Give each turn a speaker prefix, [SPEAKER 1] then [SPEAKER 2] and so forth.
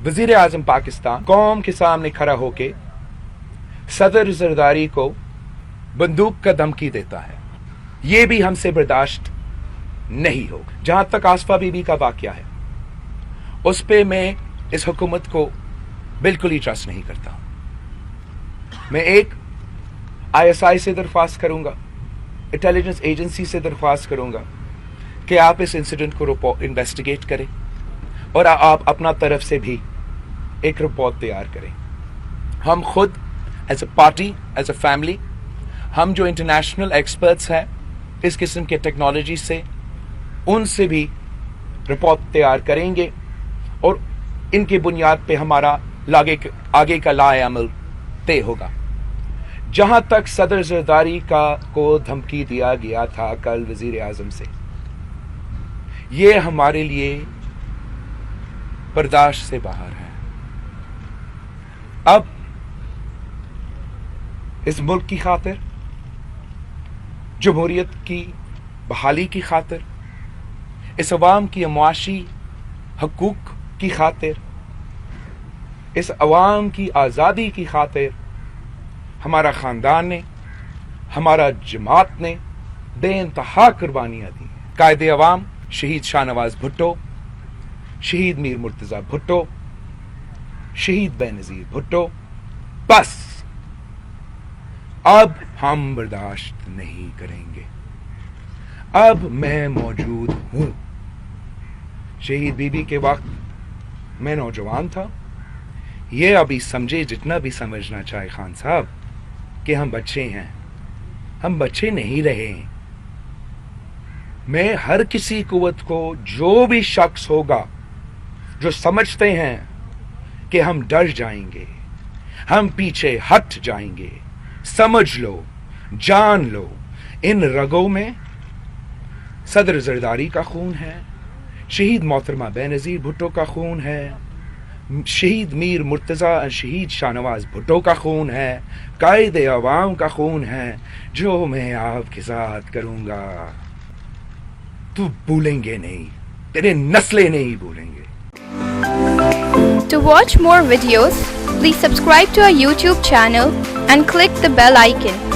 [SPEAKER 1] वजीर आजम पाकिस्तान कौम के सामने खड़ा होके सदर जरदारी को बंदूक का धमकी देता है, ये भी हमसे बर्दाश्त नहीं होगा। जहां तक आसफा बीबी का वाकया है, उस पे मैं इस हुकूमत को बिल्कुल ही ट्रस्ट नहीं करता हूं। मैं एक ISI से दरख्वास्त करूंगा, इंटेलिजेंस एजेंसी से दरख्वास्त करूंगा कि आप इस इंसिडेंट को इन्वेस्टिगेट करें और आप अपना तरफ से भी एक रिपोर्ट तैयार करें। हम खुद as a party, as a family, हम जो इंटरनेशनल एक्सपर्ट्स हैं इस किस्म के टेक्नोलॉजी से, उनसे भी रिपोर्ट तैयार करेंगे और इनकी बुनियाद पे हमारा आगे का लाए अमल तय होगा। जहां तक सदर जरदारी को धमकी दिया गया था कल वजीर आजम से, ये हमारे लिए बर्दाश्त से बाहर है। अब इस मुल्क की खातिर, जमहूरियत की बहाली की खातिर, इस अवाम की मुआशी हकूक की खातिर, इस अवाम की आज़ादी की खातिर हमारा ख़ानदान ने, हमारा जमात ने बेइंतहा कुर्बानियाँ दी। कायदे अवाम शहीद शाहनवाज भुट्टो, शहीद मीर मुर्तज़ा भुट्टो, शहीद बेनज़ीर भुट्टो, बस अब हम बर्दाश्त नहीं करेंगे। अब मैं मौजूद हूं। शहीद बीबी के वक्त मैं नौजवान था। ये अभी समझे जितना भी समझना चाहे खान साहब कि हम बच्चे हैं, हम बच्चे नहीं रहे। मैं हर किसी कुव्वत को, जो भी शख्स होगा जो समझते हैं कि हम डर जाएंगे, हम पीछे हट जाएंगे, समझ लो, जान लो, इन रगों में सदर जरदारी का खून है, शहीद मोहतरमा बेनज़ीर भुट्टो का खून है, शहीद मीर मुर्तज़ा, शहीद शाहनवाज भुट्टो का खून है, कायदे अवाम का खून है, जो मैं आपके साथ करूंगा तू भूलेंगे नहीं, तेरे नस्लें नहीं भूलेंगे।
[SPEAKER 2] To watch more videos, please subscribe to our YouTube channel and click the bell icon.